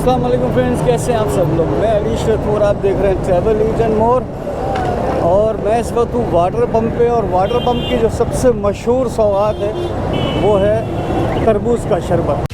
अस्सलाम वालेकुम फ्रेंड्स, कैसे हैं आप सब लोग। मैं अली शरतमोर, आप देख रहे हैं ट्रैवल यूज एंड मोर। और मैं इस वक्त हूँ वाटर पंप पे, और वाटर पंप की जो सबसे मशहूर सौगात है वो है तरबूज का शरबत।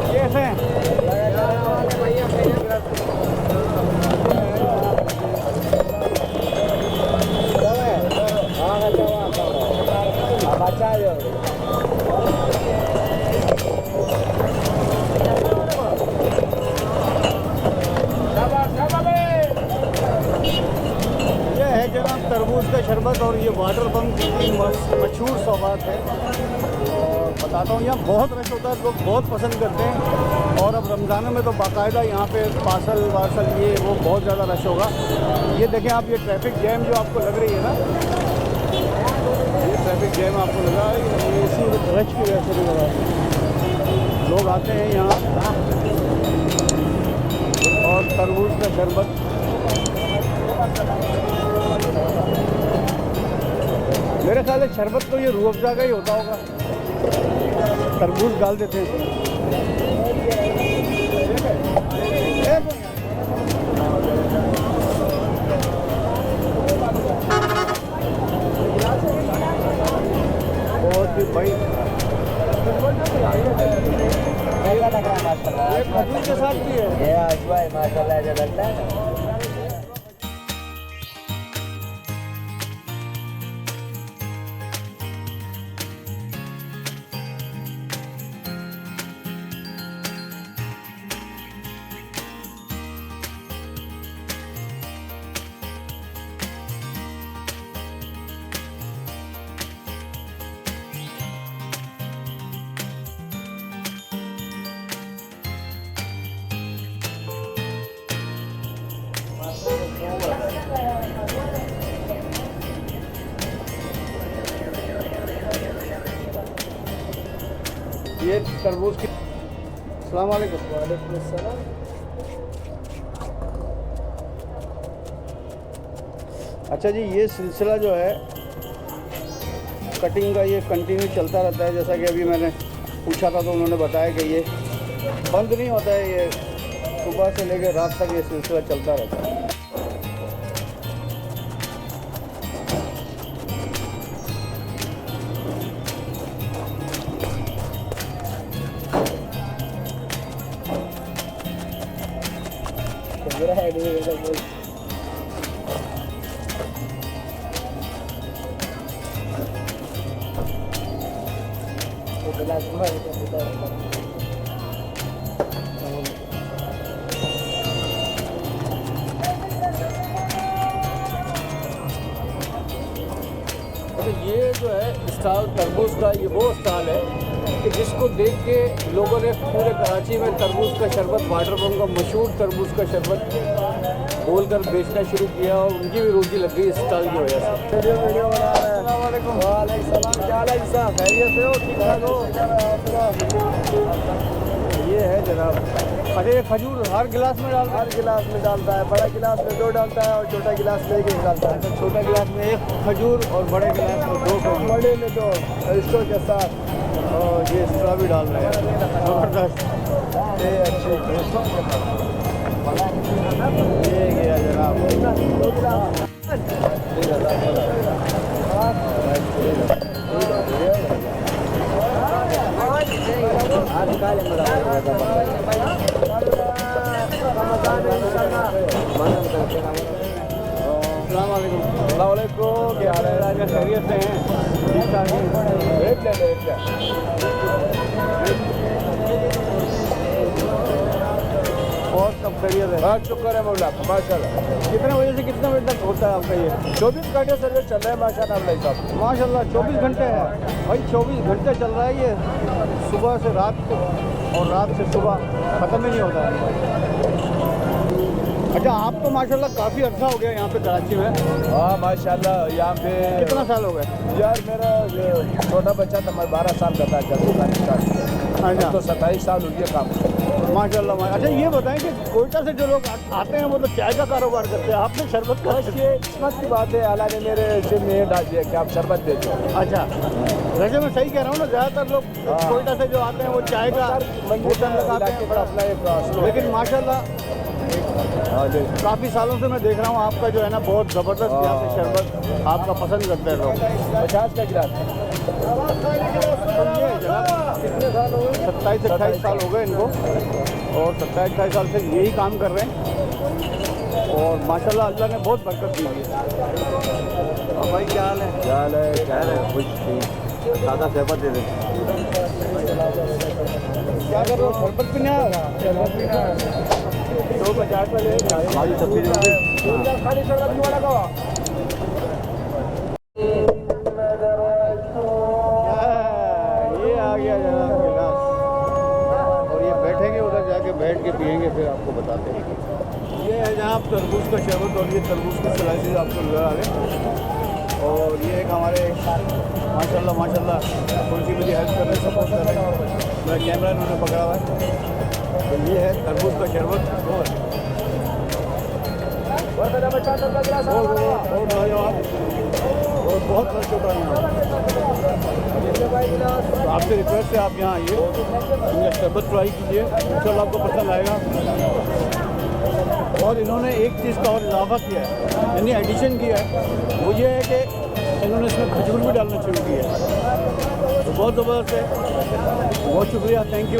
कैसे हैं? ये है जनाब तरबूज का शरबत, और ये वाटर पंप की मशहूर सौगात है। और बताता हूँ, यहाँ बहुत रश होता है, लोग बहुत पसंद करते हैं। और अब रमज़ानों में तो बाकायदा यहाँ पे पार्सल वार्सल ये वो बहुत ज़्यादा रश होगा। ये देखें आप, ये ट्रैफिक जैम जो आपको लग रही है ना, ये ट्रैफिक जैम आपको लगा है, ये इसी रश की वजह से भी लगा है। लोग आते हैं यहाँ और तरबूज का शरबत, मेरे ख्याल है शरबत तो ये रूह अफ़ज़ा का ही होता होगा, तरबूज डाल देते हैं। बहुत ही भाई ये खजूर के साथ भी है, माशाल्लाह। ये तरबूज की। अस्सलाम वालेकुम। वालेकुम अस्सलाम। अच्छा जी, ये सिलसिला जो है कटिंग का, ये कंटिन्यू चलता रहता है। जैसा कि अभी मैंने पूछा था तो उन्होंने बताया कि ये बंद नहीं होता है, ये सुबह से लेकर रात तक ये सिलसिला चलता रहता है। ये जो है स्टॉल तरबूज का, ये वो स्टॉल है कि जिसको देख के लोगों ने पूरे कराची में तरबूज का शरबत, वाटर पंप का मशहूर तरबूज का शरबत बोलकर बेचना शुरू किया, और उनकी भी रोजी लग गई इस स्टॉल की वजह से। वीडियो बना रहे हैं। अस्सलाम वालेकुम। वालेकुम सलाम। क्या हाल है साहब? खैरियत से हो? ठीक ठाक हो? ये है जनाब। अरे ये खजूर हर गिलास में डालता है? हर गिलास में डालता है। बड़ा गिलास में 2 डालता है और छोटा गिलास में 1 डालता है। छोटा गिलास में 1 खजूर और बड़े गिलास में 2 खजूर। बड़े में 2 स्ट्रॉ के साथ। और ये स्ट्रॉ भी डाल रहे हैं, ज़बरदस्त। ये अच्छे ये गया जनाब। क्या हाल है? खैरियत से हैं? ठीक ठाक हैं? बहुत खैरियत है? हाँ शुक्र है मौला का माशाल्लाह। कितने बजे से कितने बजे तक होता है आपका ये? 24 घंटे सर्विस चल रहा है माशाल्लाह मौला साहब। माशाल्लाह 24 घंटे है भाई, 24 घंटे चल रहा है ये, सुबह से रात को और रात से सुबह, ख़त्म ही नहीं होता है। अच्छा, आप तो माशाल्लाह काफ़ी अच्छा हो गया यहाँ पे कराची में। हाँ माशाल्लाह यहाँ पे कितना साल हो गए? यार मेरा छोटा बच्चा था, मैं 12 साल का था जब दुकान स्टार्ट किया। अच्छा, तो 27 साल हो गया काम। माशाल्लाह। अच्छा ये बताएं कि कोयटा से जो लोग आते हैं वो तो चाय का कारोबार करते हैं, आपने शरबत का? बस ये किस्मत की बात है, अल्लाह ने मेरे सिर में ये डाल दिया कि आप शरबत दे दो। अच्छा, वैसे मैं सही कह रहा हूँ ना, ज़्यादातर लोग कोयटा से जो आते हैं वो चाय का होटल लगाते हैं बड़ा, अपना एक लेकिन माशाल्लाह काफ़ी सालों से मैं देख रहा हूँ आपका जो है ना बहुत ज़बरदस्त यहाँ पे शरबत आपका पसंद करते हैं लोग। 50 का गिलास। तो ये है जनाब, कितने साल हो गए? 27-28 साल हो गए इनको, और 27-28 साल से यही काम कर रहे हैं, और माशाल्लाह अल्लाह ने बहुत बरकत दी है। और भाई क्या हाल है? क्या हाल है? क्या है? कुछ ठीक, सादा शरबत दे देते। क्या कर रहे हो? शरबत पीना है? शरबत पीना है 250 में ले खाली सब्जी खाली शरबत वाला का। ये आ गया जनाब गिलास, और ये बैठेंगे उधर जाके, बैठ के पियेंगे, फिर आपको बताते हैं। ये है जनाब तरबूज का शरबत, और ये तरबूज के स्लाइसेस आपको नजर आ रहे हैं, और ये एक हमारे माशाल्लाह थोड़ी सी मुझे हेल्प कर रहे हैं, सपोर्ट कर रहे हैं। मेरा कैमरा इन्होंने पकड़ा हुआ है। तो ये है तरबूज का शरबत, और बहुत खर्च होता है यहाँ। तो आपसे रिक्वेस्ट है आप यहाँ आइए, इनका शरबत ट्राई कीजिए, इंशाल्लाह आपको पसंद आएगा। और इन्होंने एक चीज़ का और इजाफा किया है, यानी एडिशन किया है, वो ये है कि इन्होंने इसमें खजूर भी डालना शुरू किया है। तो बहुत ज़बरदस्त है, बहुत शुक्रिया, थैंक यू।